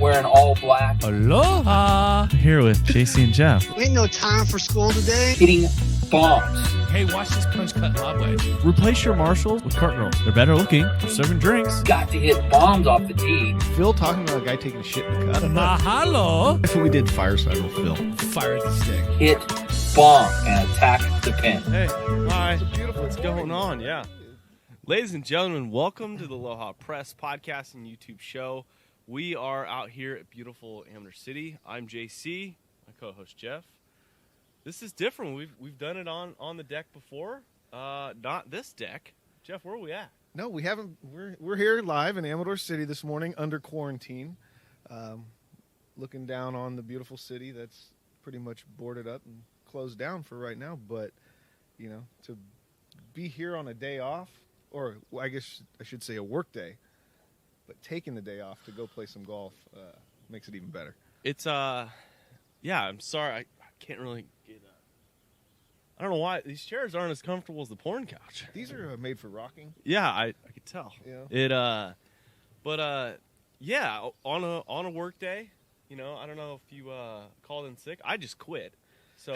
wearing all black, Aloha! Here with JC and Jeff. Ain't no time for school today. hitting bombs. Hey, watch this punch cut lob wedge. Replace your Marshalls with cart girls. They're better looking. They're serving drinks. Got to hit bombs off the tee. Phill talking about a guy taking a shit in the cut. Mahalo! That's what we did fireside with Phill. Fire the stick. Hit bomb and attack the pin. Hey, hi. What's going on? Yeah. Ladies and gentlemen, welcome to the Aloha Press podcast and YouTube show. We are out here at beautiful Amherst City. I'm JC, my co-host Jeff. This is different. We've done it on the deck before. Not this deck. Jeff, where are we at? No, we haven't. We're here live in Amador City this morning under quarantine, looking down on the beautiful city that's pretty much boarded up and closed down for right now. But, you know, to be here on a day off, or I guess I should say a work day, but taking the day off to go play some golf makes it even better. It's, yeah, I'm sorry. I can't really get, I don't know why. These chairs aren't as comfortable as the porn couch. These are made for rocking. Yeah, I could tell. Yeah. Yeah, on a work day, you know, I don't know if you called in sick. I just quit. So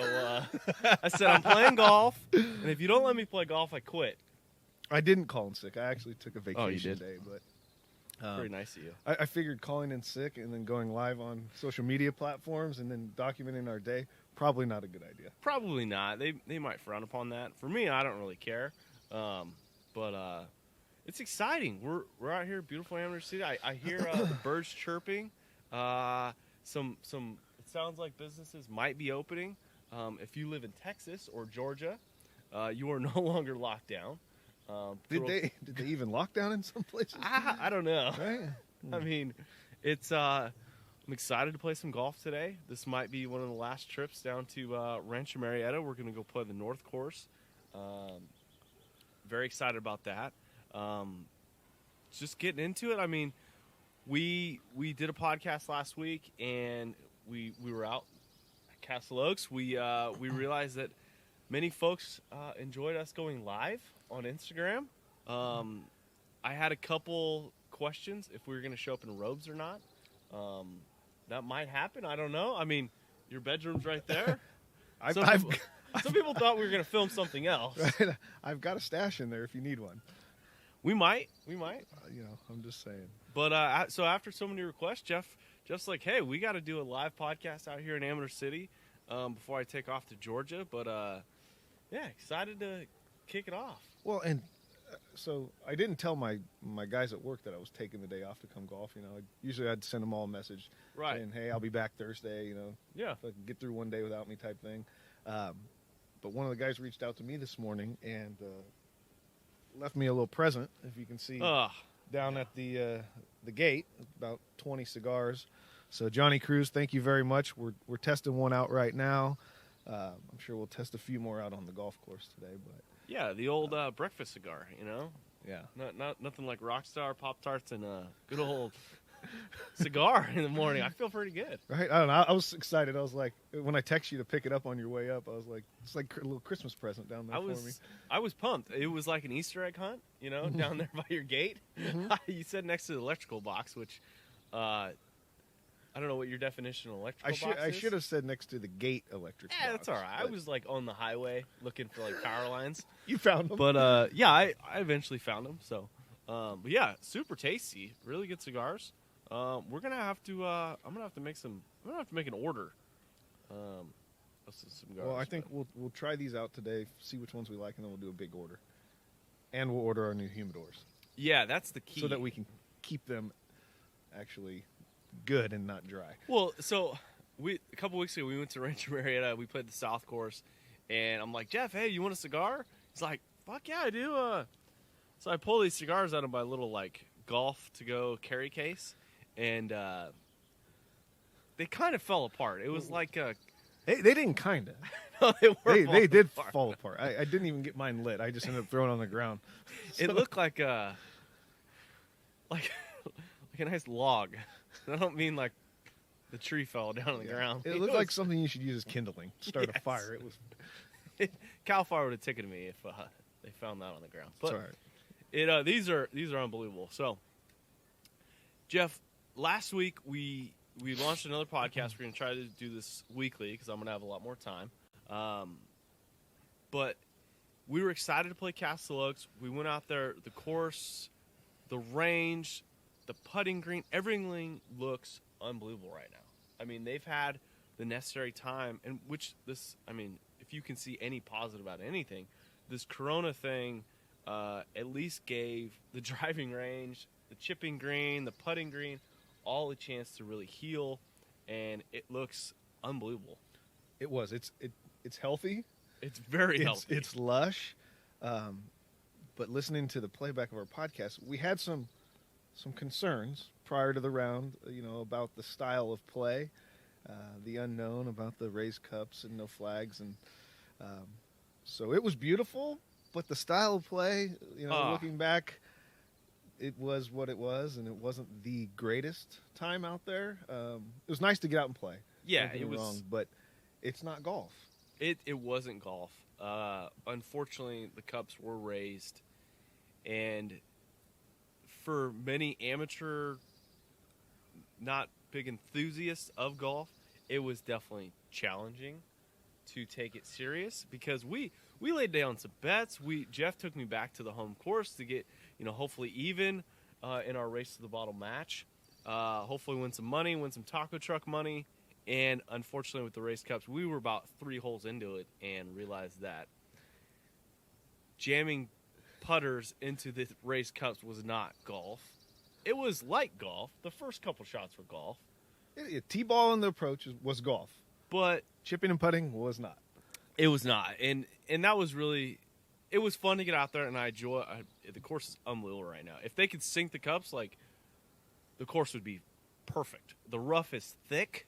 I said I'm playing golf, and if you don't let me play golf, I quit. I didn't call in sick. I actually took a vacation you did? day, but Pretty nice of you. I figured calling in sick and then going live on social media platforms and then documenting our day, probably not a good idea. Probably not. They might frown upon that. For me, I don't really care. But it's exciting. We're out here, beautiful Amherst City. I hear the birds chirping. Some it sounds like businesses might be opening. If you live in Texas or Georgia, you are no longer locked down. Did they even lock down in some places? I don't know. Right? I mean, it's I'm excited to play some golf today. This might be one of the last trips down to Rancho Marietta. We're going to go play the North Course. Very excited about that. Just getting into it. I mean, we did a podcast last week, and we were out at Castle Oaks. We realized that many folks enjoyed us going live on Instagram. I had a couple questions if we were going to show up in robes or not. That might happen. I don't know. I mean, your bedroom's right there. Some people thought we were going to film something else. Right? I've got a stash in there if you need one. We might. You know, I'm just saying. But so after so many requests, Jeff's like, hey, we got to do a live podcast out here in Amador City before I take off to Georgia. But yeah, excited to kick it off. Well, and so I didn't tell my guys at work that I was taking the day off to come golf. You know, usually I'd send them all a message saying, hey, I'll be back Thursday, you know, if I can get through one day without me type thing. But one of the guys reached out to me this morning and left me a little present, if you can see, down at the gate, about 20 cigars. So Johnny Cruz, thank you very much. We're testing one out right now. I'm sure we'll test a few more out on the golf course today, but yeah, the old breakfast cigar, you know. Yeah, not nothing like Rockstar, Pop Tarts, and a good old cigar in the morning. I feel pretty good. Right? I don't know. I was excited. I was like, when I text you to pick it up on your way up, I was like, it's like a little Christmas present down there for me. I was pumped. It was like an Easter egg hunt, you know, down there by your gate. Mm-hmm. You said next to the electrical box, which I don't know what your definition of electrical box is. I should have said next to the gate electric box. Yeah, that's all right. I was like on the highway looking for like power lines. You found them. But yeah, I eventually found them. So, but yeah, super tasty. Really good cigars. We're gonna have to. I'm gonna have to make some. I'm gonna have to make an order. Of some cigars. Well, I think we'll try these out today. See which ones we like, and then we'll do a big order. And we'll order our new humidors. Yeah, that's the key. So that we can keep them actually good and not dry. Well, so a couple weeks ago we went to Rancho Marietta. We played the South Course, and I'm like, Jeff, hey, you want a cigar? He's like, fuck yeah, I do. So I pull these cigars out of my little like golf to go carry case, and they kind of fell apart. It was like they didn't kind of. No, they did fall apart. I didn't even get mine lit. I just ended up throwing it on the ground. So. It looked like a nice log. I don't mean like the tree fell down on the ground. It looked like something you should use as kindling to start a fire. It was. Cal Fire would have ticketed me if they found that on the ground. But it's all right. These are unbelievable. So, Jeff, last week we launched another podcast. We're going to try to do this weekly because I'm going to have a lot more time. But we were excited to play Castle Oaks. We went out there. The course, the range, the putting green, everything looks unbelievable right now. I mean, they've had the necessary time, and if you can see any positive about anything, this Corona thing at least gave the driving range, the chipping green, the putting green, all a chance to really heal, and it looks unbelievable. It was. It's healthy. It's very healthy. It's lush. But listening to the playback of our podcast, we had some concerns prior to the round, about the style of play, the unknown about the raised cups and no flags, and so it was beautiful. But the style of play, looking back, it was what it was, and it wasn't the greatest time out there. It was nice to get out and play. Yeah, it was wrong, but it's not golf. It wasn't golf. Unfortunately, the cups were raised, and for many amateur, not big enthusiasts of golf, it was definitely challenging to take it serious because we laid down some bets. Jeff took me back to the home course to get hopefully even in our race to the bottle match. Hopefully win some money, win some taco truck money. And unfortunately, with the race cups, we were about 3 holes into it and realized that jamming putters into the race cups was not golf. It was like golf. The first couple shots were golf. T-ball in the approach was golf. But chipping and putting was not. It was not. And that was really – it was fun to get out there, and I enjoy the course is unbelievable right now. If they could sink the cups, the course would be perfect. The rough is thick.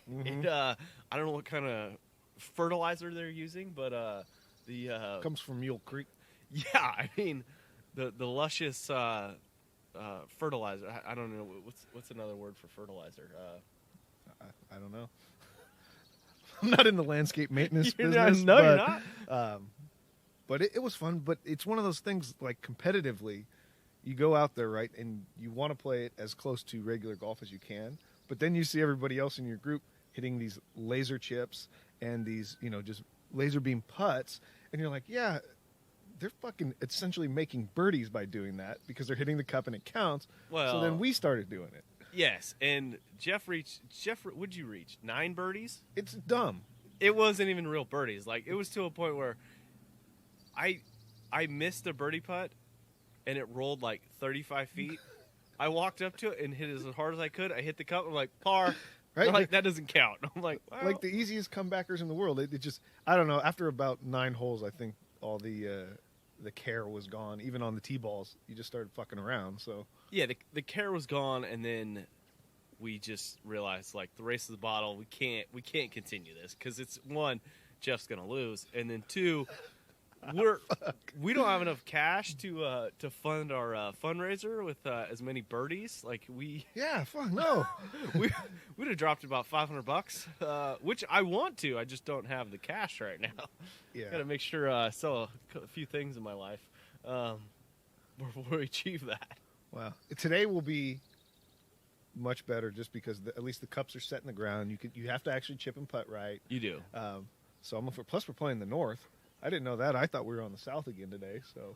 Mm-hmm. And I don't know what kind of fertilizer they're using, but comes from Mule Creek. Yeah, I mean the luscious fertilizer. I don't know what's another word for fertilizer. I don't know. I'm not in the landscape maintenance business. You're not. But it was fun. But it's one of those things competitively, you go out there, right, and you want to play it as close to regular golf as you can. But then you see everybody else in your group hitting these laser chips and these, just laser beam putts. And you're like, yeah, they're fucking essentially making birdies by doing that because they're hitting the cup and it counts. Well, so then we started doing it. Yes. And Jeff, what'd you reach? 9 birdies? It's dumb. It wasn't even real birdies. It was to a point where I missed a birdie putt and it rolled 35 feet. I walked up to it and hit it as hard as I could. I hit the cup. I'm like, par. Right? They're that doesn't count. I'm like, well. The easiest comebackers in the world. It just, I don't know. After about 9 holes, I think all the care was gone. Even on the tee balls, you just started fucking around. So yeah, the care was gone, and then we just realized the race of the bottle. We can't continue this because it's 1, Jeff's gonna lose, and then 2. We don't have enough cash to fund our fundraiser with as many birdies. Fuck no. We'd have dropped about $500, which I want to. I just don't have the cash right now. Yeah, got to make sure I sell a few things in my life before we achieve that. Wow, today will be much better just because at least the cups are set in the ground. You have to actually chip and putt right. You do. So plus we're playing the north. I didn't know that. I thought we were on the south again today. So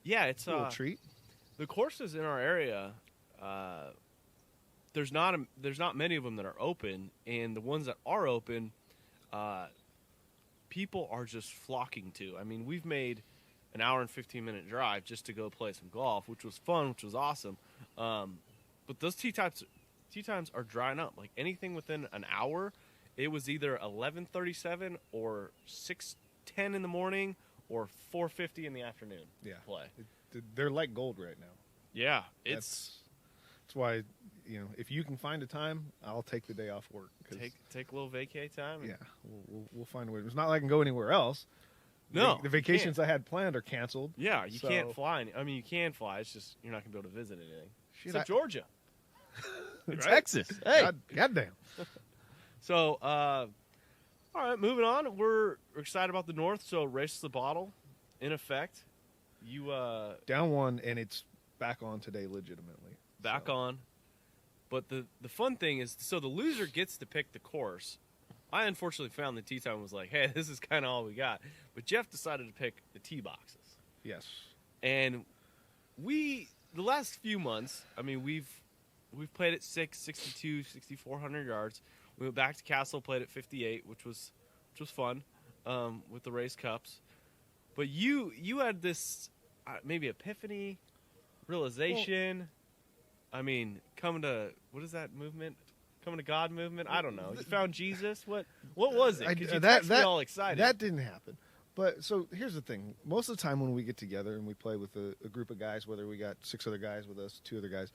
yeah, it's a little treat. The courses in our area, there's not many of them that are open, and the ones that are open, people are just flocking to. I mean, we've made an hour and 15-minute drive just to go play some golf, which was fun, which was awesome. But those tee times are drying up. Anything within an hour, it was either 11:37 or 6:10 in the morning or 4:50 in the afternoon. Yeah, play. They're like gold right now. Yeah, that's why if you can find a time, I'll take the day off work. Take a little vacay time. Yeah, we'll find a way. It's not like I can go anywhere else. No, the vacations I had planned are canceled. Yeah, you can't fly. I mean, you can fly. It's just you're not gonna be able to visit anything. Except Georgia, right? Texas. Hey, goddamn. So, all right, moving on. We're excited about the North. So, race to the bottle, in effect. You down 1, and it's back on today, legitimately. Back on, But the fun thing is, so the loser gets to pick the course. I unfortunately found the tee time was like, hey, this is kind of all we got. But Jeff decided to pick the tee boxes. Yes. And the last few months, I mean, we've played at 62, 6,400 yards. We went back to Castle, played at 58, which was fun with the race cups. But you had this maybe epiphany, realization. Well, I mean, what is that movement? Coming to God movement? I don't know. You found Jesus? What was it? Because you text me all excited. That didn't happen. But so here's the thing. Most of the time when we get together and we play with a group of guys, whether we got 6 other guys with us, 2 other guys,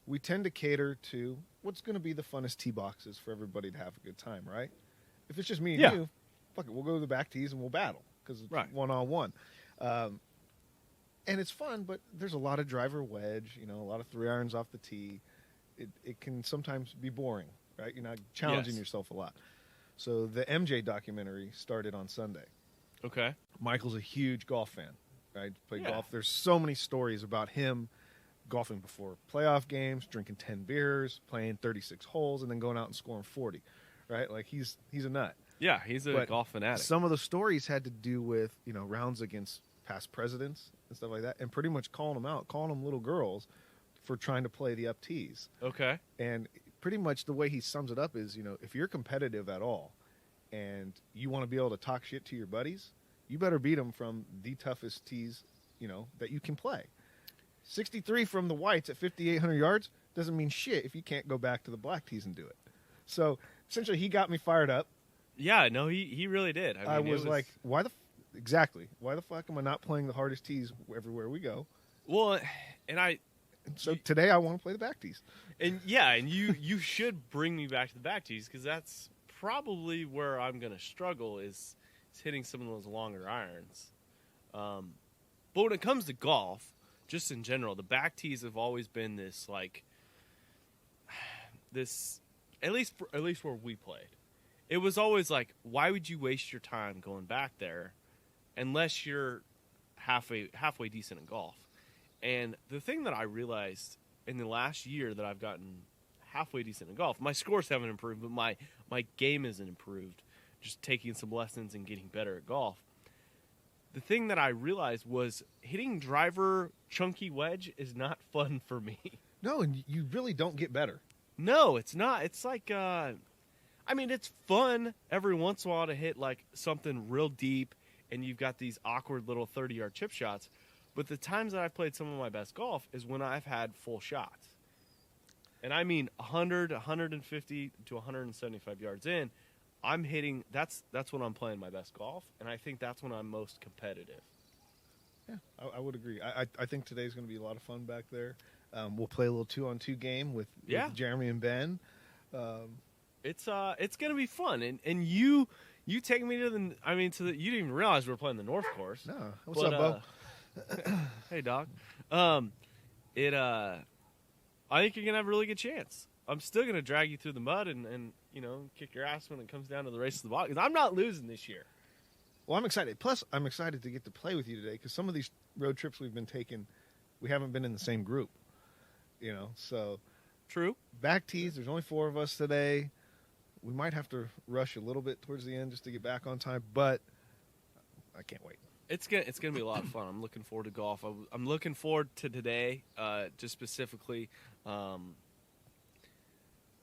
we tend to cater to what's going to be the funnest tee boxes for everybody to have a good time, right? If it's just me and you, fuck it, we'll go to the back tees and we'll battle because it's one-on-one. And it's fun, but there's a lot of driver wedge, a lot of 3 irons off the tee. It can sometimes be boring, right? You're not challenging yourself a lot. So the MJ documentary started on Sunday. Okay. Michael's a huge golf fan, right? Played golf. There's so many stories about him golfing before playoff games, drinking 10 beers, playing 36 holes, and then going out and scoring 40, right? Like he's a nut. Yeah, he's a golf fanatic. Some of the stories had to do with, rounds against past presidents and stuff like that, and pretty much calling them little girls for trying to play the up tees. Okay. And pretty much the way he sums it up is, if you're competitive at all and you want to be able to talk shit to your buddies, you better beat them from the toughest tees, that you can play. 63 from the whites at 5,800 yards doesn't mean shit if you can't go back to the black tees and do it. So essentially he got me fired up. Yeah, no, he really did. I was like, why the fuck am I not playing the hardest tees everywhere we go? Well, and so today I want to play the back tees. And you should bring me back to the back tees because that's probably where I'm going to struggle is hitting some of those longer irons. But when it comes to golf, just in general, the back tees have always been this at least where we played. It was always like, why would you waste your time going back there unless you're halfway decent in golf? And the thing that I realized in the last year that I've gotten halfway decent in golf, my scores haven't improved, but my game isn't improved. Just taking some lessons and getting better at golf. The thing that I realized was hitting driver chunky wedge is not fun for me. No, and you really don't get better. No, it's not. It's like, it's fun every once in a while to hit like something real deep and you've got these awkward little 30-yard chip shots. But the times that I've played some of my best golf is when I've had full shots. And I mean 100, 150 to 175 yards in, I'm hitting, that's when I'm playing my best golf, and I think that's when I'm most competitive. Yeah, I would agree. I think today's going to be a lot of fun back there. We'll play a little 2-on-2 game with Jeremy and Ben. It's going to be fun, and you take me to you didn't even realize we were playing the North Course. No, what's up, Bo? Hey, dog. I think you're going to have a really good chance. I'm still going to drag you through the mud and kick your ass when it comes down to the race of the ball. Because I'm not losing this year. Well, I'm excited. Plus, I'm excited to get to play with you today because some of these road trips we've been taking, we haven't been in the same group. So. True. Back tees, there's only 4 of us today. We might have to rush a little bit towards the end just to get back on time, but I can't wait. It's gonna be a lot of fun. I'm looking forward to golf. I'm looking forward to today, just specifically.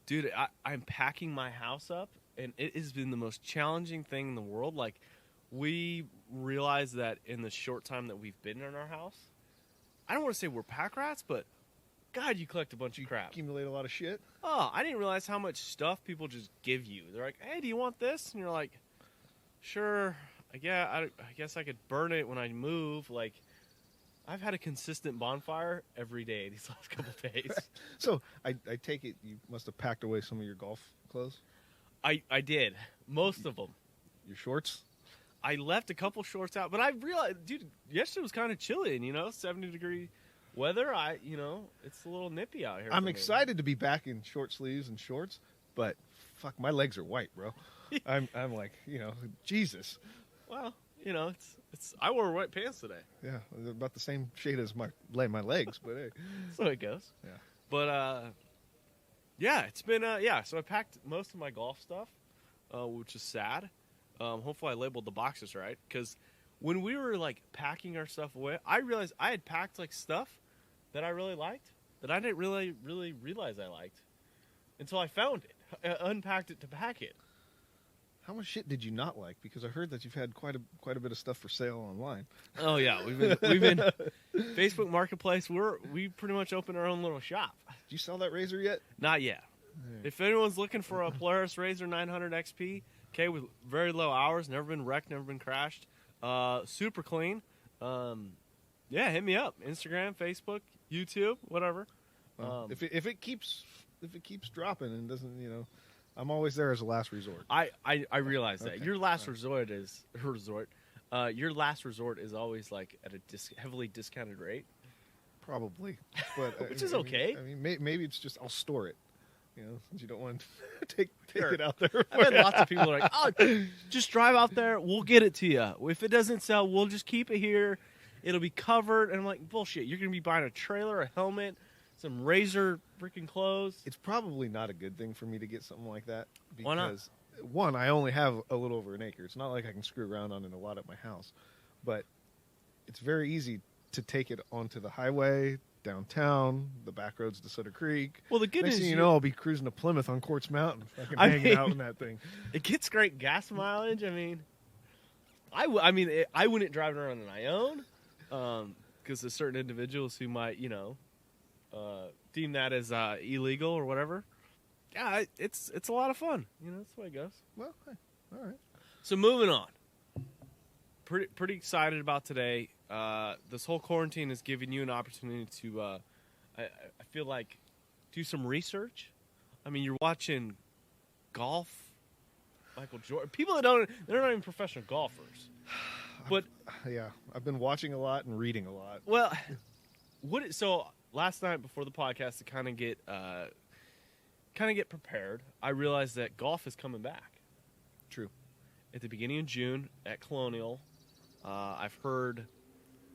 Dude, I'm packing my house up, and it has been the most challenging thing in the world. Like, we realize that in the short time that we've been in our house, I don't want to say we're pack rats, but God, you collect a bunch of crap. Accumulate a lot of shit. Oh, I didn't realize how much stuff people just give you. They're like, hey, do you want this? And you're like, sure. I guess I could burn it when I move. Like, I've had a consistent bonfire every day these last couple of days. So I take it you must have packed away some of your golf clothes? I did. Most of them. Your shorts? I left a couple shorts out, but I realized, dude, yesterday was kind of chilly, and 70-degree weather. It's a little nippy out here. I'm excited to be back in short sleeves and shorts, but fuck, my legs are white, bro. I'm like, Jesus. Well, it's. I wore white pants today. Yeah, they're about the same shade as my legs, but hey. So it goes. Yeah. But Yeah, it's been so I packed most of my golf stuff, which is sad. Hopefully I labeled the boxes right, because when we were like packing our stuff away, I realized I had packed like stuff that I really liked that I didn't really realize I liked until I found it. I unpacked it to pack it. How much shit did you not like? Because I heard that you've had quite a bit of stuff for sale online. Oh yeah, we've been Facebook Marketplace. We pretty much opened our own little shop. Did you sell that razor yet? Not yet. If anyone's looking for a Polaris Razor 900 XP, okay, with very low hours, never been wrecked, never been crashed, super clean, hit me up. Instagram, Facebook, YouTube, whatever. If it keeps dropping and doesn't, I'm always there as a last resort. I realize that. Okay. Your last resort is your last resort is always like at a heavily discounted rate. Probably, but Which is okay. I mean, maybe it's just I'll store it. Since you don't want to take Sure. it out there. I've had lots of people are like, "Oh, just drive out there. We'll get it to you. If it doesn't sell, we'll just keep it here. It'll be covered." And I'm like, "Bullshit! You're gonna be buying a trailer, a helmet, some Razor freaking clothes." It's probably not a good thing for me to get something like that because, Why not? one, I only have a little over an acre. It's not like I can screw around on it a lot at my house, but it's very easy to take it onto the highway, downtown, the back roads to Sutter Creek. Well, the good Next news thing is you know, I'll be cruising to Plymouth on Quartz Mountain, hanging out in that thing. it gets great gas mileage. I mean, I wouldn't drive it around on my own because there's certain individuals who might, deem that as illegal or whatever. Yeah, it's a lot of fun. That's the way it goes. Well, hey, all right. So moving on. Pretty excited about today. This whole quarantine is giving you an opportunity to, I feel like, do some research. I mean, you're watching golf, Michael Jordan. People they're not even professional golfers. But Yeah, I've been watching a lot and reading a lot. well, so last night before the podcast to kind of get prepared, I realized that golf is coming back. True. At the beginning of June at Colonial, I've heard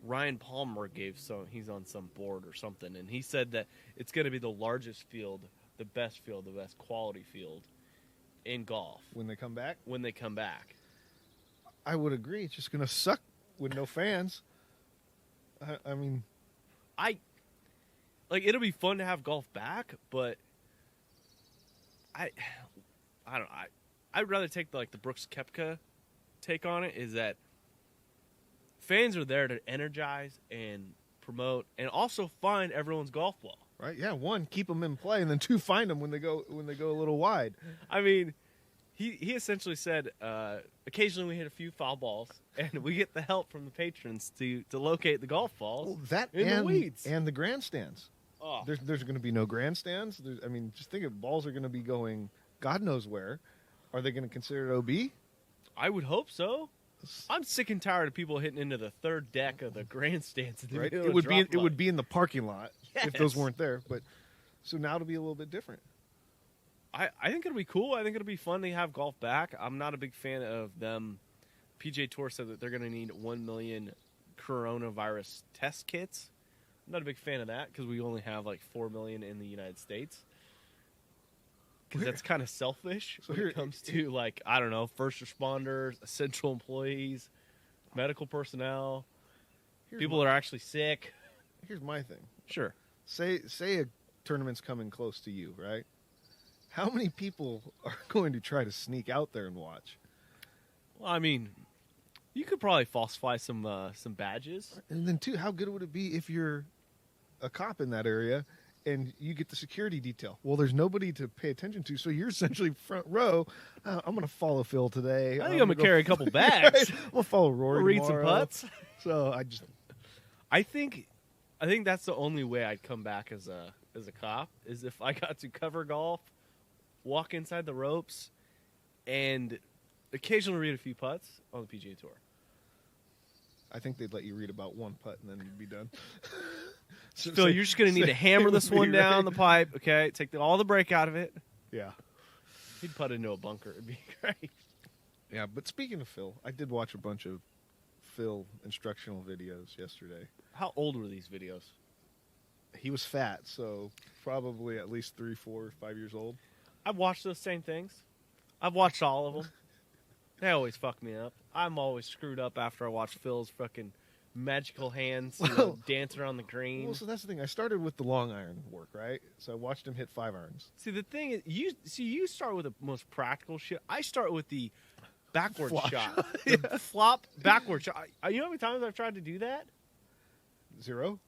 Ryan Palmer he's on some board or something, and he said that it's going to be the largest field, the best quality field in golf When they come back, I would agree. It's just going to suck with no fans. I mean, it'll be fun to have golf back, but I don't know. I'd rather take the Brooks Koepka take on it, is that fans are there to energize and promote and also find everyone's golf ball. right? Yeah, one, keep them in play, and then two, find them when they go a little wide. I mean, he essentially said occasionally we hit a few foul balls and we get the help from the patrons to locate the golf balls in the weeds and the grandstands. Oh. There's going to be no grandstands. Just think of balls are going to be going God knows where. Are they going to consider it OB? I would hope so. I'm sick and tired of people hitting into the third deck of the grandstands. Right? It would be in the parking lot if those weren't there. But so now it'll be a little bit different. I think it'll be cool. I think it'll be fun to have golf back. I'm not a big fan of them. PGA Tour said that they're going to need 1 million coronavirus test kits. I'm not a big fan of that because we only have 4 million in the United States. Because that's kind of selfish when it comes to, I don't know, first responders, essential employees, medical personnel, people that are actually sick. Here's my thing. Sure. Say a tournament's coming close to you, right? How many people are going to try to sneak out there and watch? Well, I mean, you could probably falsify some badges. And then, two, how good would it be if you're a cop in that area and you get the security detail? Well, there's nobody to pay attention to, so you're essentially front row. I'm going to follow Phill today. I think I'm going to carry a couple bags. I'm going to follow Rory read tomorrow. some putts. So I think that's the only way I'd come back as a cop, is if I got to cover golf, walk inside the ropes, and occasionally read a few putts on the PGA Tour. I think they'd let you read about one putt and then you'd be done. So you're just going to need to hammer this one down the pipe, okay? Take all the break out of it. Yeah. He'd putt into a bunker. It'd be great. Yeah, but speaking of Phill, I did watch a bunch of Phill instructional videos yesterday. How old were these videos? he was fat, so probably at least 3, 4, 5 years old. I've watched those same things. I've watched all of them. They always fuck me up. I'm always screwed up after I watch Phil's fucking magical hands dancing around the green. Well, so that's the thing. I started with the long iron work, right? So I watched him hit 5 irons. See, the thing is, you start with the most practical shit. I start with the backward shot. The flop backward shot. You know how many times I've tried to do that? 0?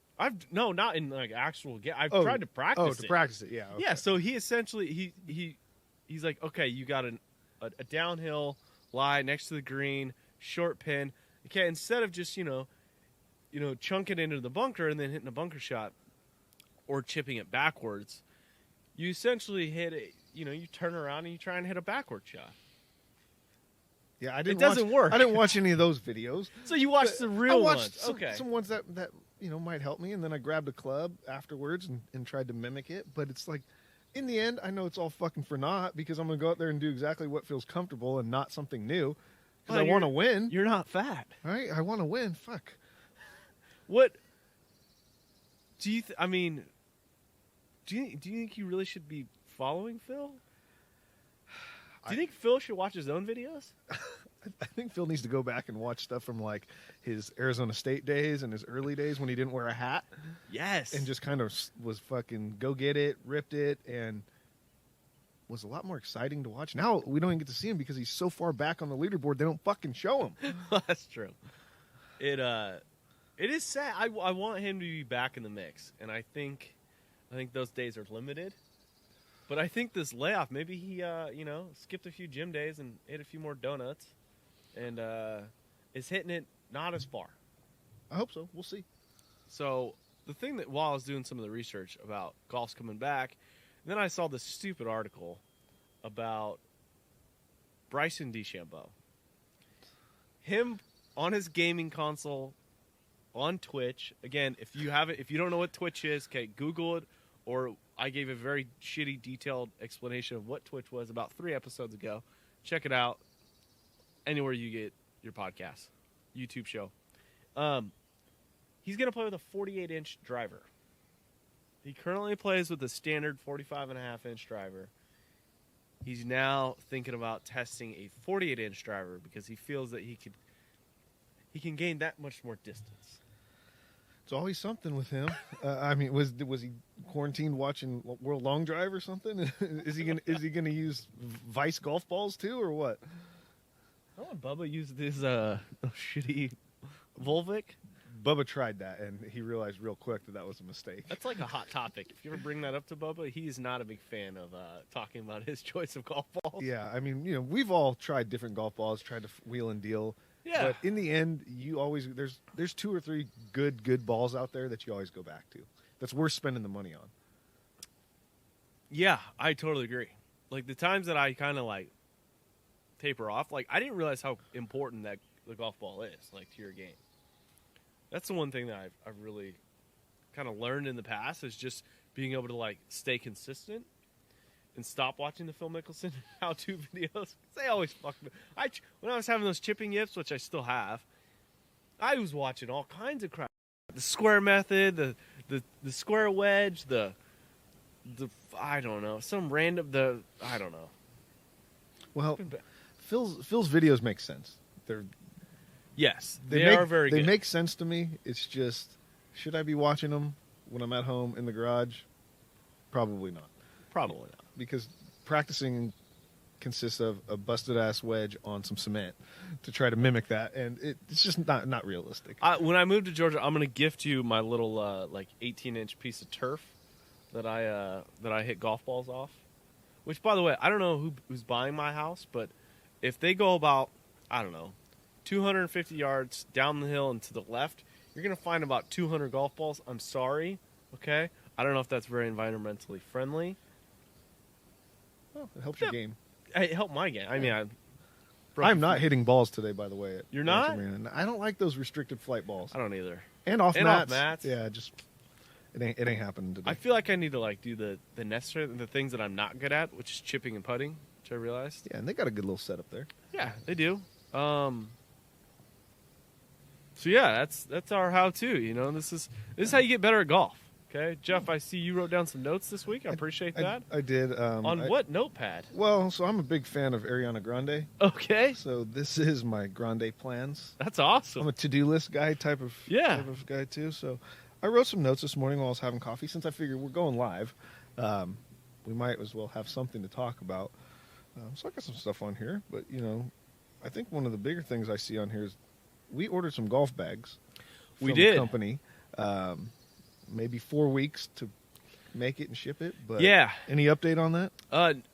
No, not in like actual game. I've tried to practice it. Oh, to practice it, yeah. Okay. Yeah, so he essentially, he's like, okay, you got a downhill lie next to the green, short pin. Okay, instead of just, chunking into the bunker and then hitting a bunker shot or chipping it backwards, you essentially hit it, you turn around and you try and hit a backward shot. Yeah, it doesn't work. I didn't watch any of those videos. So you watched the real ones. Some ones that might help me, and then I grabbed a club afterwards and tried to mimic it. But it's like, in the end, I know it's all fucking for naught because I'm going to go out there and do exactly what feels comfortable and not something new because I want to win. You're not fat. All right? I want to win. Fuck. What do you do you think you really should be following Phill? Do you think Phill should watch his own videos? I think Phill needs to go back and watch stuff from like his Arizona State days and his early days when he didn't wear a hat. Yes. And just kind of was fucking go get it, ripped it, and was a lot more exciting to watch. Now we don't even get to see him because he's so far back on the leaderboard they don't fucking show him. That's true. It is sad. I want him to be back in the mix, and I think those days are limited. But I think this layoff, maybe he skipped a few gym days and ate a few more donuts, and is hitting it not as far. I hope so. We'll see. So the thing that while I was doing some of the research about golf's coming back, then I saw this stupid article about Bryson DeChambeau. Him on his gaming console on Twitch. Again, if you don't know what Twitch is, okay, Google it. Or I gave a very shitty, detailed explanation of what Twitch was about 3 episodes ago. Check it out anywhere you get your podcast, YouTube show. He's going to play with a 48-inch driver. He currently plays with a standard 45.5-inch driver. He's now thinking about testing a 48-inch driver because he feels that he can gain that much more distance. It's always something with him. Was he quarantined watching World Long Drive or something? Is he gonna use Vice golf balls too, or what? Oh, Bubba used his shitty Volvic. Bubba tried that, and he realized real quick that was a mistake. That's like a hot topic. If you ever bring that up to Bubba, he's not a big fan of talking about his choice of golf balls. Yeah, we've all tried different golf balls, tried to wheel and deal. Yeah. But in the end, you always there's 2 or 3 good balls out there that you always go back to. That's worth spending the money on. Yeah, I totally agree. Like the times that I kind of like taper off, like I didn't realize how important that the golf ball is, like to your game. That's the one thing that I've really kind of learned in the past is just being able to like stay consistent and stop watching the Phil Mickelson how-to videos. They always fuck me. When I was having those chipping yips, which I still have, I was watching all kinds of crap. The square method, the square wedge, the I don't know, some random I don't know. Well, Phil's videos make sense. They are very good. They make sense to me. It's just, should I be watching them when I'm at home in the garage? Probably not. Probably not. Because practicing consists of a busted ass wedge on some cement to try to mimic that, and it's just not realistic. When I move to Georgia, I'm going to gift you my little 18-inch piece of turf that I hit golf balls off. Which, by the way, I don't know who's buying my house, but if they go about 250 yards down the hill and to the left, you're going to find about 200 golf balls. I'm sorry, okay? I don't know if that's very environmentally friendly. Well, it helps your game. It helped my game. I mean, I'm not hitting balls today, by the way. You're not? I don't like those restricted flight balls. I don't either. And off mats. Off mats. Yeah, just it ain't happening today. I feel like I need to do the necessary the things that I'm not good at, which is chipping and putting, which I realized. Yeah, and they got a good little setup there. Yeah, they do. So yeah, that's our how-to. This is how you get better at golf. Okay, Jeff, I see you wrote down some notes this week. I appreciate that. I did. On what notepad? Well, so I'm a big fan of Ariana Grande. Okay. So this is my Grande plans. That's awesome. I'm a to-do list guy type of guy too. So I wrote some notes this morning while I was having coffee. Since I figured we're going live, we might as well have something to talk about. So I got some stuff on here, but I think one of the bigger things I see on here is we ordered some golf bags. We did. The company. Maybe 4 weeks to make it and ship it. But yeah. Any update on that?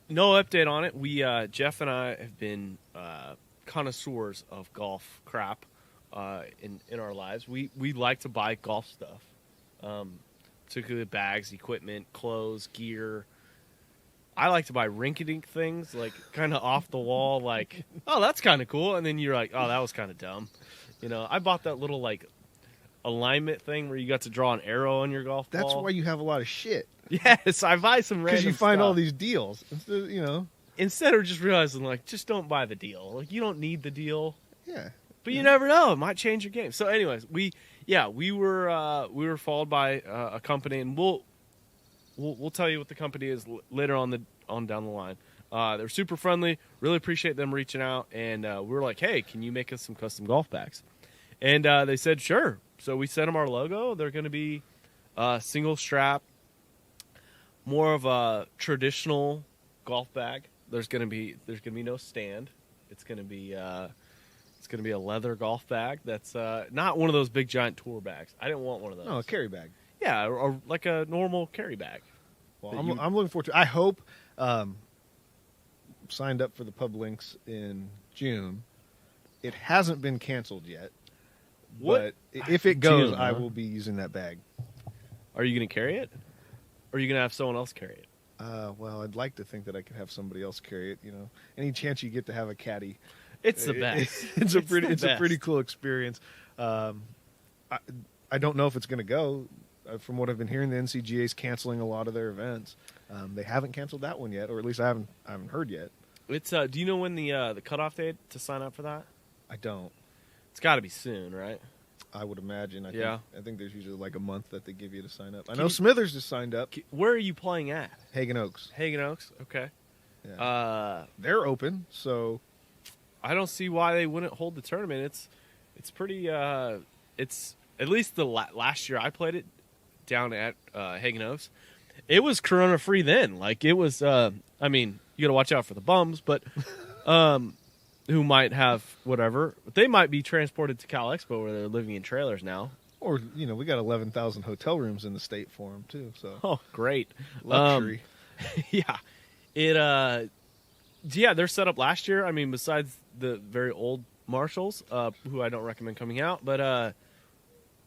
No update on it. We Jeff and I have been connoisseurs of golf crap in our lives. We like to buy golf stuff, particularly bags, equipment, clothes, gear. I like to buy rinky-dink things, like kind of off the wall, like, oh, that's kind of cool. And then you're like, oh, that was kind of dumb. I bought that little, like, alignment thing where you got to draw an arrow on your golf ball. That's why you have a lot of shit. Yes, I buy some random because you find stuff. all these deals. Instead of just realizing, like, just don't buy the deal. Like, you don't need the deal. Yeah. But you never know. It might change your game. So, anyways, we were followed by a company, and we'll tell you what the company is later on down the line. They're super friendly. Really appreciate them reaching out, and we were like, hey, can you make us some custom golf bags? And they said sure. So we sent them our logo. They're going to be single strap, more of a traditional golf bag. There's going to be no stand. It's going to be a leather golf bag. That's not one of those big giant tour bags. I didn't want one of those. No, a carry bag. Yeah, or like a normal carry bag. Well, I'm looking forward to. I hope signed up for the Pub Links in June. It hasn't been canceled yet. What? But if it goes, June, I will be using that bag. Are you going to carry it? Or are you going to have someone else carry it? Well, I'd like to think that I could have somebody else carry it. Any chance you get to have a caddy, it's the best. It's a pretty cool experience. I don't know if it's going to go. From what I've been hearing, the NCGA is canceling a lot of their events. They haven't canceled that one yet, or at least I haven't heard yet. It's do you know when the cutoff date to sign up for that? I don't. It's got to be soon, right? I would imagine. I think there's usually like a month that they give you to sign up. I know Smithers just signed up. Where are you playing at? Hagen Oaks. Hagen Oaks. Okay. Yeah. They're open, so I don't see why they wouldn't hold the tournament. It's pretty. It's at least the last year I played it down at Hagen Oaks. It was corona free then. Like it was. I mean, you got to watch out for the bums, but who might have whatever. They might be transported to Cal Expo where they're living in trailers now. Or we got 11,000 hotel rooms in the state for them too. So great luxury. Yeah, it. Yeah, they're set up last year. I mean, besides the very old Marshalls, who I don't recommend coming out, but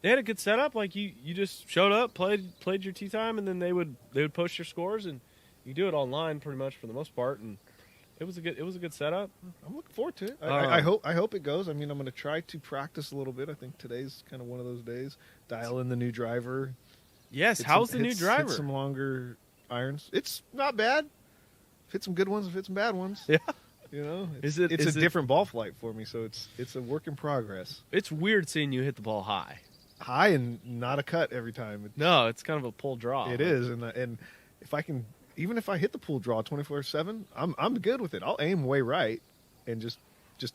they had a good setup. Like you just showed up, played your tee time, and then they would post your scores, and you do it online pretty much for the most part. And it was a good setup. I'm looking forward to it. I hope it goes. I mean, I'm going to try to practice a little bit. I think today's kind of one of those days. Dial in the new driver. Yes, how's the new driver? Hit some longer irons. It's not bad. Hit some good ones, hit some bad ones. Yeah. It's a different ball flight for me, so it's a work in progress. It's weird seeing you hit the ball high and not a cut every time. No, it's kind of a pull draw. It is, and if I can, even if I hit the pull draw 24/7, I'm good with it. I'll aim way right and just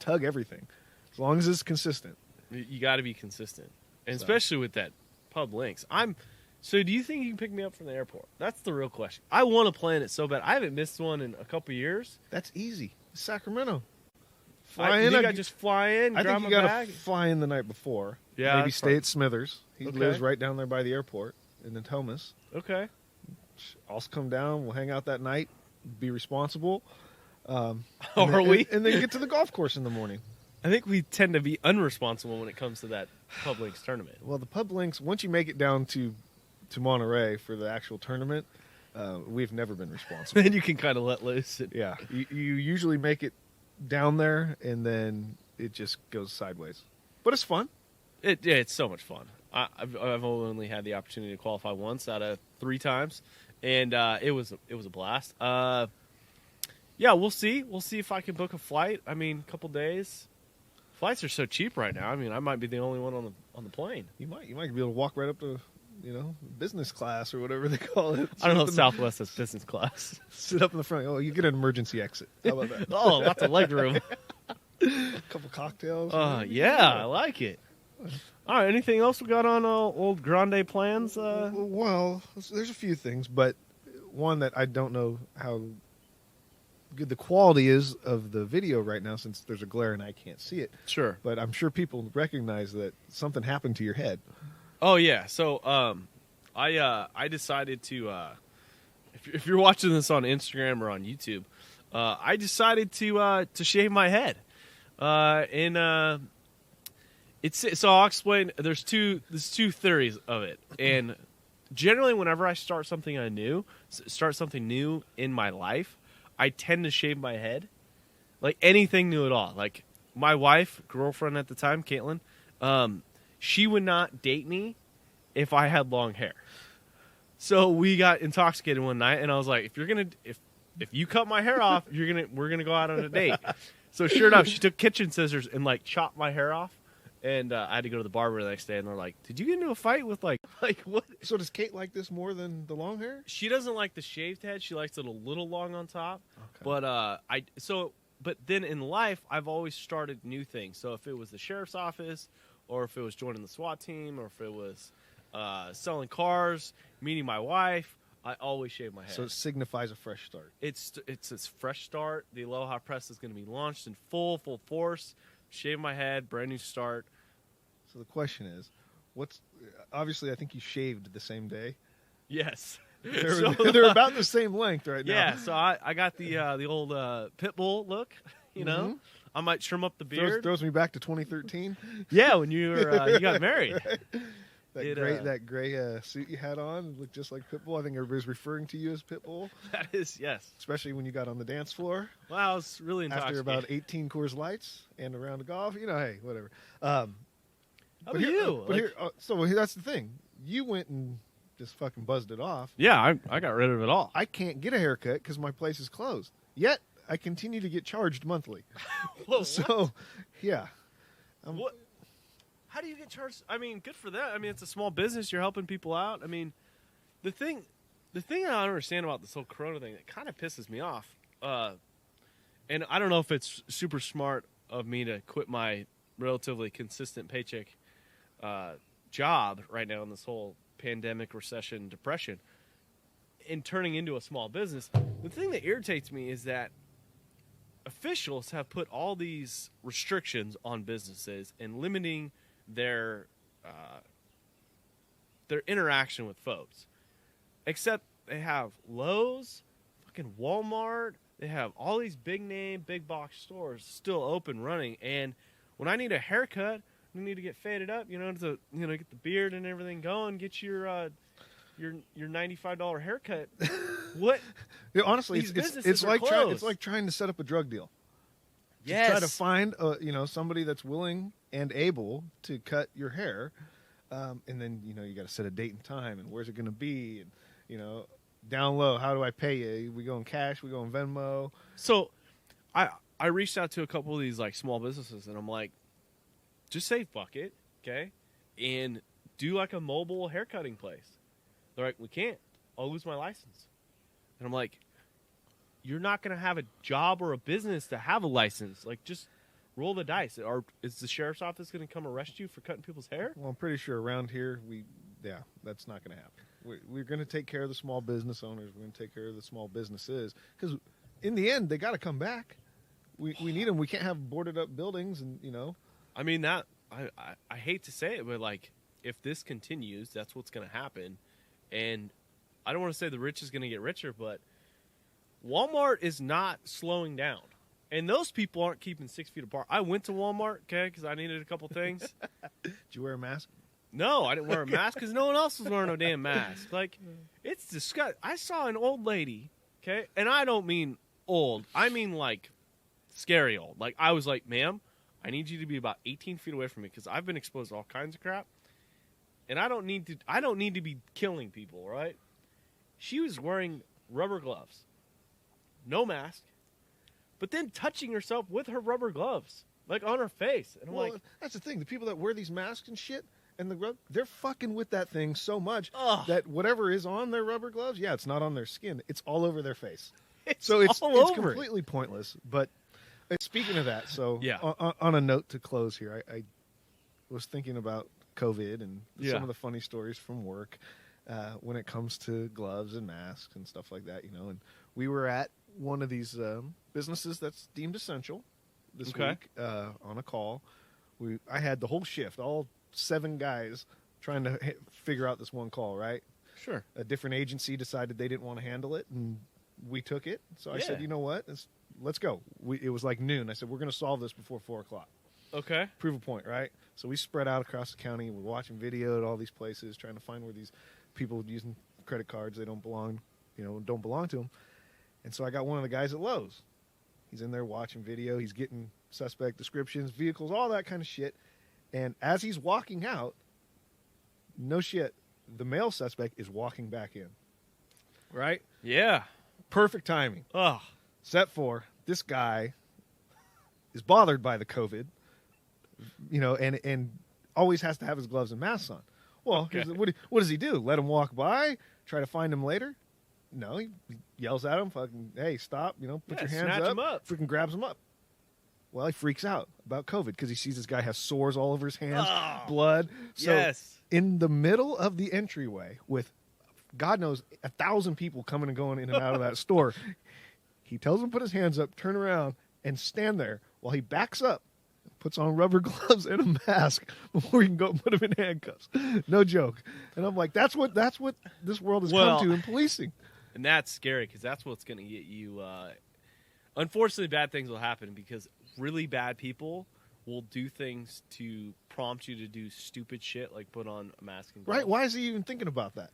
tug everything, as long as it's consistent. You got to be consistent, and especially with that Pub Links. So do you think you can pick me up from the airport? That's the real question. I want to plan it so bad. I haven't missed one in a couple of years. That's easy. Sacramento. I just fly in, I grab think you my got bag? to fly in the night before. Yeah, maybe stay at Smithers. He Okay. lives right down there by the airport in Natomas. Okay. I'll come down. We'll hang out that night. Be responsible. Are we? And then get to the golf course in the morning. I think we tend to be unresponsible when it comes to that Pub Links tournament. Well, the Pub Links, once you make it down to Monterey for the actual tournament, we've never been responsible. Then you can kind of let loose. Yeah. You usually make it down there, and then it just goes sideways. But it's fun. It's so much fun. I've only had the opportunity to qualify once out of 3 times, and it was a blast. Yeah, we'll see. We'll see if I can book a flight. I mean, a couple days. Flights are so cheap right now. I mean, I might be the only one on the plane. You might be able to walk right up to business class or whatever they call it. I don't know if Southwest has business class. Sit up in the front. Oh, you get an emergency exit. How about that? Oh, lots of leg room. A couple cocktails. Yeah, I like it. All right, anything else we got on old Grande plans? Well, there's a few things, but one that I don't know how good the quality is of the video right now since there's a glare and I can't see it. Sure. But I'm sure people recognize that something happened to your head. Oh, yeah. So I decided to, if you're watching this on Instagram or on YouTube, I decided to shave my head. So I'll explain. There's two theories of it, and generally, whenever I start something new in my life, I tend to shave my head, like anything new at all. Like my wife, girlfriend at the time, Caitlin, she would not date me if I had long hair. So we got intoxicated one night, and I was like, if you cut my hair off, we're gonna go out on a date. So sure enough, she took kitchen scissors and like chopped my hair off. And I had to go to the barber the next day, and they're like, "Did you get into a fight with like what?" So does Kate like this more than the long hair? She doesn't like the shaved head. She likes it a little long on top. Okay. But then in life, I've always started new things. So if it was the sheriff's office, or if it was joining the SWAT team, or if it was selling cars, meeting my wife, I always shave my head. So it signifies a fresh start. It's a fresh start. The Aloha Press is going to be launched in full force. Shave my head, brand new start. So the question is, obviously I think you shaved the same day. Yes. They're about the same length right now. Yeah, so I got the old pit bull look, you know. Mm-hmm. I might trim up the beard. Throws me back to 2013. Yeah, when you were you got married. Right? That gray suit you had on looked just like Pitbull. I think everybody's referring to you as Pitbull. That is, yes. Especially when you got on the dance floor. Wow, I was really intoxicated. After about 18 Coors Lights and a round of golf. Hey, whatever. How about you? So that's the thing. You went and just fucking buzzed it off. Yeah, I got rid of it all. I can't get a haircut because my place is closed. Yet, I continue to get charged monthly. Whoa, so, yeah. What? How do you get charged? I mean, good for that. I mean, it's a small business. You're helping people out. I mean, the thing I don't understand about this whole Corona thing that kind of pisses me off, and I don't know if it's super smart of me to quit my relatively consistent paycheck job right now in this whole pandemic, recession, depression, and turning into a small business. The thing that irritates me is that officials have put all these restrictions on businesses and limiting their interaction with folks. Except they have Lowe's, fucking Walmart, they have all these big name, big box stores still open, running. And when I need a haircut, I need to get faded up, to get the beard and everything going, get your $95 haircut. What? Honestly, it's like trying to set up a drug deal. Yes. Try to find somebody that's willing and able to cut your hair, and then you got to set a date and time, and where's it going to be, and down low, how do I pay you? We go in cash, we go in Venmo. So, I reached out to a couple of these like small businesses, and I'm like, just say fuck it, okay, and do like a mobile haircutting place. They're like, we can't. I'll lose my license. And I'm like, you're not going to have a job or a business to have a license. Like, just roll the dice. Or is the sheriff's office going to come arrest you for cutting people's hair? Well, I'm pretty sure around here, that's not going to happen. We're going to take care of the small business owners. We're going to take care of the small businesses. Because in the end, they got to come back. We need them. We can't have boarded up buildings and, I mean, I hate to say it, but, like, if this continues, that's what's going to happen. And I don't want to say the rich is going to get richer, but Walmart is not slowing down. And those people aren't keeping 6 feet apart. I went to Walmart, okay, because I needed a couple things. Did you wear a mask? No, I didn't wear a mask because no one else was wearing no damn mask. Like, it's disgusting. I saw an old lady, okay, and I don't mean old. I mean, like, scary old. Like, I was like, ma'am, I need you to be about 18 feet away from me because I've been exposed to all kinds of crap. And I don't need to be killing people, right? She was wearing rubber gloves, no mask, but then touching herself with her rubber gloves, like on her face. And I'm like, that's the thing. The people that wear these masks and shit, And they're fucking with that thing so much Ugh. that whatever is on their rubber gloves, it's not on their skin. It's all over their face. It's It's over completely pointless. But speaking of that, so Yeah. on a note to close here, I was thinking about COVID and Yeah. some of the funny stories from work when it comes to gloves and masks and stuff like that, And we were at one of these businesses that's deemed essential this week on a call. I had the whole shift, all 7 guys trying to figure out this one call, right? Sure. A different agency decided they didn't want to handle it, and we took it. So I said, you know what? Let's go. It was like noon. I said, we're going to solve this before 4 o'clock. Okay. Prove a point, right? So we spread out across the county. We're watching video at all these places, trying to find where these people using credit cards, they don't belong to them. And so I got one of the guys at Lowe's. He's in there watching video. He's getting suspect descriptions, vehicles, all that kind of shit. And as he's walking out, no shit, the male suspect is walking back in. Right? Yeah. Perfect timing. Oh. Set 4, this guy is bothered by the COVID, and always has to have his gloves and masks on. Well, what does he do? Let him walk by? Try to find him later? No, he yells at him, fucking, hey, stop, put your hands snatch him up. Freaking grabs him up. Well, he freaks out about COVID because he sees this guy have sores all over his hands, blood. So in the middle of the entryway with, God knows, 1,000 people coming and going in and out of that store, he tells him to put his hands up, turn around, and stand there while he backs up, puts on rubber gloves and a mask before he can go put him in handcuffs. No joke. And I'm like, that's what this world has come to in policing. And that's scary because that's what's going to get you. Unfortunately, bad things will happen because really bad people will do things to prompt you to do stupid shit like put on a mask and gloves. Right? Why is he even thinking about that?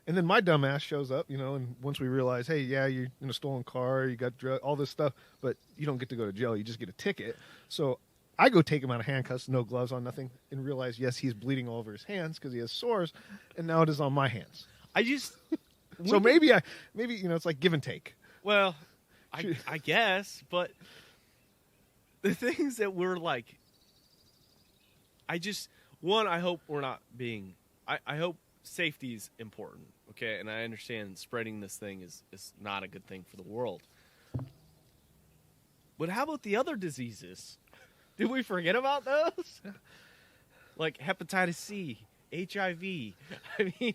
And then my dumb ass shows up, and once we realize, hey, yeah, you're in a stolen car, you got all this stuff, but you don't get to go to jail, you just get a ticket. So I go take him out of handcuffs, no gloves on, nothing, and realize, yes, he's bleeding all over his hands because he has sores, and now it is on my hands. So maybe it's like give and take. Well, I guess, but the things that we're like, I hope we're not being, I hope safety is important, okay? And I understand spreading this thing is not a good thing for the world. But how about the other diseases? Did we forget about those? Like hepatitis C, HIV. I mean,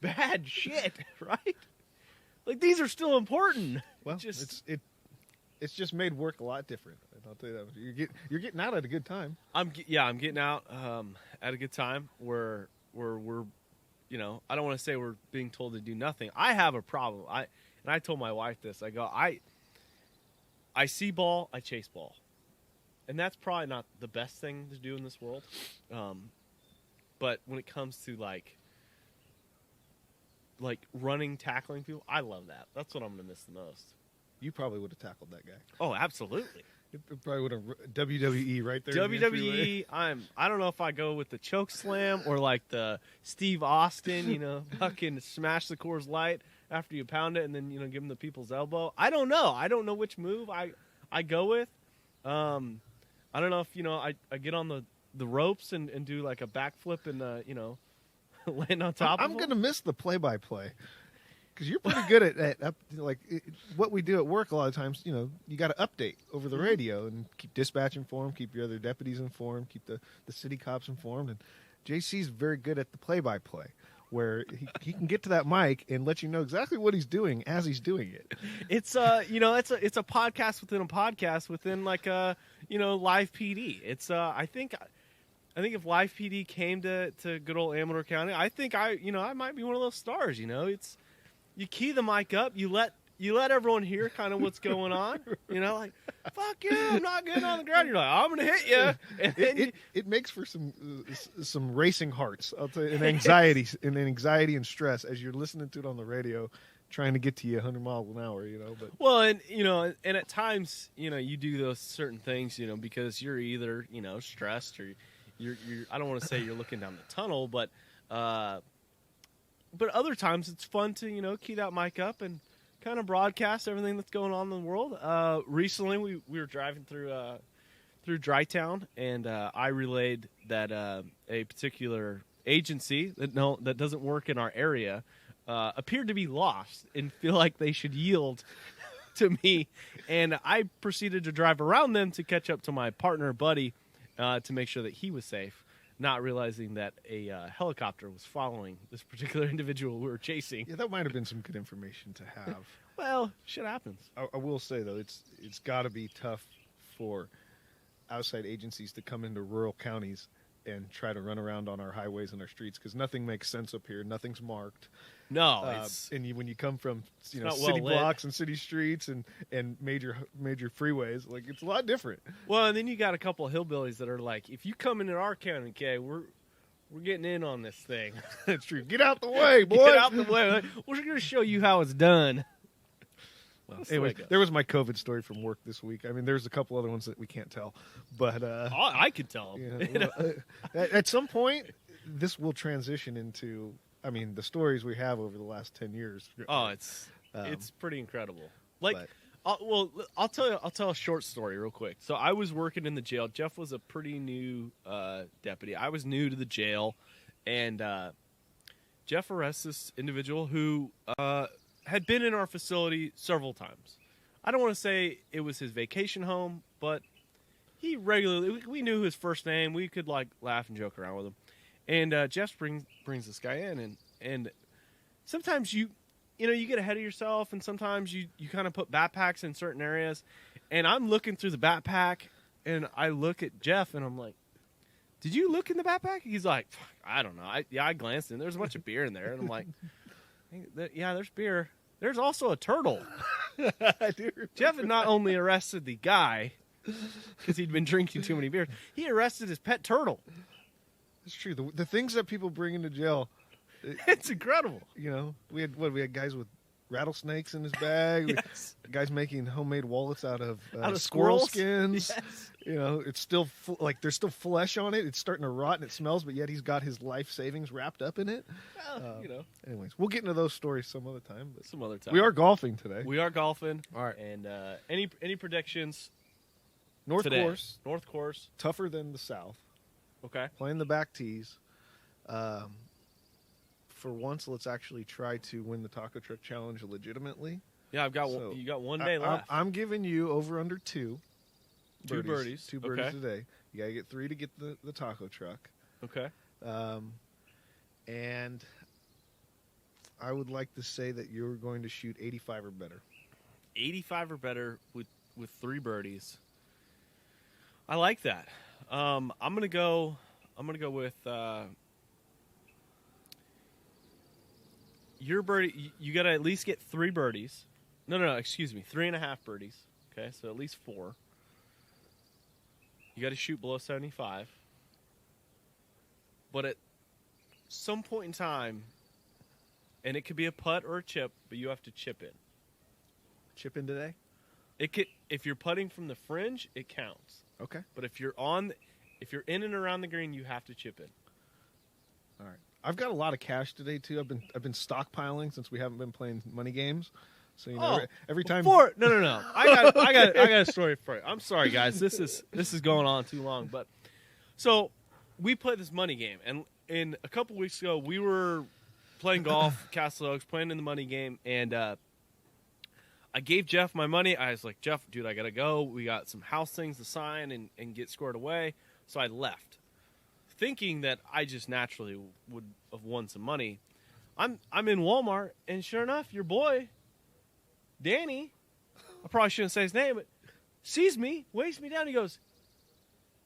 bad shit, right? Like these are still important. Well, it's just made work a lot different. I'll tell you that. You're getting out at a good time. I'm getting out at a good time where we're, I don't want to say we're being told to do nothing. I have a problem. I told my wife this. I go, I see ball, I chase ball. And that's probably not the best thing to do in this world. But when it comes to like running, tackling people, I love that. That's what I'm going to miss the most. You probably would have tackled that guy. Oh, absolutely. It probably would have WWE right there. WWE. I don't know if I go with the choke slam or like the Steve Austin, fucking smash the Coors Light after you pound it and then give him the people's elbow. I don't know. I don't know which move I go with. I don't know if I get on the ropes and do like a backflip and land on top. I'm gonna miss the play-by-play. Because you're pretty good at what we do at work a lot of times, you got to update over the radio and keep dispatch informed, keep your other deputies informed, keep the city cops informed. And JC's very good at the play-by-play where he can get to that mic and let you know exactly what he's doing as he's doing it. It's it's a podcast within a podcast within like a, live PD. It's I think if Live PD came to good old Amador County, I think I might be one of those stars, It's you key the mic up, you let everyone hear kind of what's going on, like, fuck you, I'm not getting on the ground. You're like, I'm gonna hit you. And it makes for some racing hearts, I'll tell you, and anxiety and stress as you're listening to it on the radio, trying to get to you 100 miles an hour, But well, and at times, you do those certain things, because you're either stressed or you're I don't want to say you're looking down the tunnel, but other times it's fun to, key that mic up and kind of broadcast everything that's going on in the world. Recently, we were driving through through Drytown, and I relayed that a particular agency that doesn't work in our area appeared to be lost and feel like they should yield to me, and I proceeded to drive around them to catch up to my partner buddy to make sure that he was safe, not realizing that a helicopter was following this particular individual we were chasing. Yeah, that might have been some good information to have. Well, shit happens. I will say though, it's got to be tough for outside agencies to come into rural counties and try to run around on our highways and our streets, because nothing makes sense up here. Nothing's marked. No, when you come from city well blocks and city streets and major freeways, like, it's a lot different. Well, and then you got a couple of hillbillies that are like, if you come into our county, okay, we're getting in on this thing. That's true. Get out the way, boy. Get out the way. We're going to show you how it's done. Well, anyway, there was my COVID story from work this week. I mean, there's a couple other ones that we can't tell, but I could tell them. At some point, this will transition into, I mean, the stories we have over the last 10 years. Oh, it's pretty incredible. I'll tell a short story real quick. So I was working in the jail. Jeff was a pretty new deputy. I was new to the jail, and Jeff arrests this individual who had been in our facility several times. I don't want to say it was his vacation home, but he regularly, we knew his first name. We could like laugh and joke around with him. And Jeff brings this guy in, and sometimes you get ahead of yourself, and sometimes you kind of put backpacks in certain areas. And I'm looking through the backpack, and I look at Jeff, and I'm like, did you look in the backpack? He's like, I don't know. I glanced in. There's a bunch of beer in there. And I'm like, yeah, there's beer. There's also a turtle. Jeff had not only arrested the guy because he'd been drinking too many beers, he arrested his pet turtle. It's true. The things that people bring into jail, it's incredible. We had guys with rattlesnakes in his bag. Yes. Guys making homemade wallets out of squirrel squirrels? skins. Yes. It's still there's still flesh on it. It's starting to rot and it smells, but yet he's got his life savings wrapped up in it. Well, Anyways, we'll get into those stories some other time. But some other time. we are golfing today. We are golfing. All right. And any predictions? North today? course. North course. Tougher than the south. Okay. Playing the back tees. For once, let's actually try to win the Taco Truck Challenge legitimately. Yeah, you got one day left. I'm giving you over under two. Two birdies. Two birdies today. You got to get 3 to get the taco truck. Okay. And I would like to say that you're going to shoot 85 or better. 85 or better with 3 birdies. I like that. I'm gonna go with your birdie. You got to at least get 3 birdies. No, excuse me, 3.5 birdies. Okay, so at least 4. You got to shoot below 75. But at some point in time, and it could be a putt or a chip, but you have to chip in. Chip in today? If you're putting from the fringe, it counts. Okay. But if you're in and around the green, you have to chip in. All right. I've got a lot of cash today too. I've been stockpiling since we haven't been playing money games. So every time. No. I got a story for you. I'm sorry, guys. This is going on too long. But so we played this money game, and in a couple weeks ago, we were playing golf, Castle Oaks, playing in the money game, and I gave Jeff my money. I was like, Jeff, dude, I gotta go. We got some house things to sign and get squared away. So I left, thinking that I just naturally would have won some money. I'm in Walmart, and sure enough, your boy, Danny, I probably shouldn't say his name, but sees me, waves me down. He goes,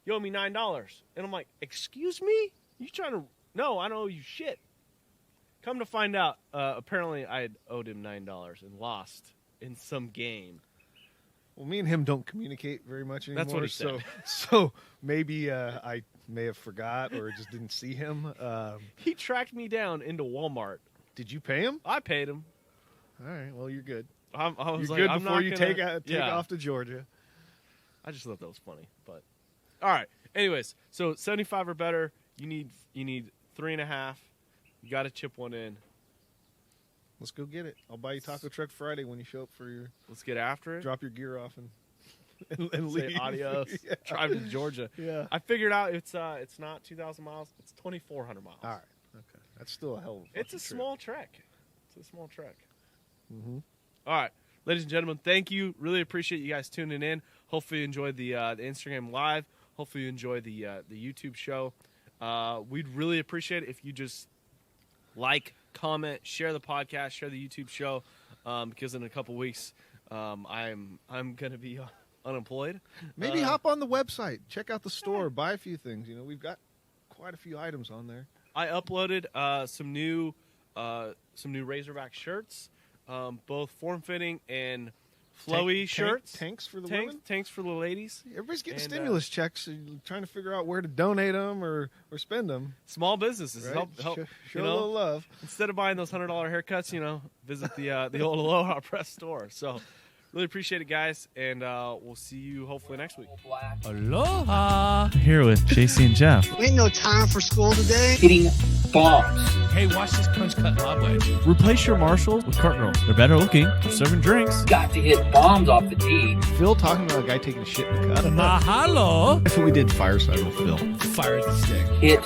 "You owe me $9." And I'm like, "Excuse me? You trying to? No, I don't owe you shit." Come to find out, apparently I had owed him $9 and lost in some game. Well, me and him don't communicate very much anymore. That's what he said. So maybe I may have forgot or just didn't see him. He tracked me down into Walmart. Did you pay him? I paid him. All right. Well, you're good. I was you're like, good I'm before not you gonna, take off to Georgia. I just thought that was funny. But all right. Anyways, so 75 or better. You need 3.5. You got to chip one in. Let's go get it. I'll buy you Taco Truck Friday when you show up for your. Let's get after it. Drop your gear off and and say leave. adios, Yeah. drive to Georgia. Yeah. I figured out it's not 2,000 miles. It's 2,400 miles. All right. Okay. That's still a hell of a It's a fucking small trek. It's a small trek. Mm-hmm. All right, ladies and gentlemen, thank you. Really appreciate you guys tuning in. Hopefully you enjoyed the Instagram live. Hopefully you enjoyed the YouTube show. We'd really appreciate it if you just like, comment, share the podcast, share the YouTube show, because in a couple weeks I'm going to be unemployed. Maybe hop on the website, check out the store, buy a few things. You know, we've got quite a few items on there. I uploaded some new Razorback shirts, both form-fitting and flowy shirts. Tanks for the women? Tanks for the ladies. Everybody's getting stimulus checks, so you're trying to figure out where to donate them or spend them. Small businesses Right? help Show you a know, little love. instead of buying those $100 haircuts, visit the old Aloha Press store. So really appreciate it, guys, and we'll see you hopefully next week. Black. Aloha. Here with JC and Jeff. Ain't no time for school today. Hitting bombs. Hey, watch this punch cut lob wedge. Replace your marshals with cart girls. They're better looking. They're serving drinks. Got to hit bombs off the tee. Phill talking about a guy taking a shit in the cut. Mahalo. That's what we did fireside with Phill. Fire at the stick. Hit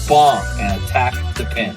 bomb and attack the pin.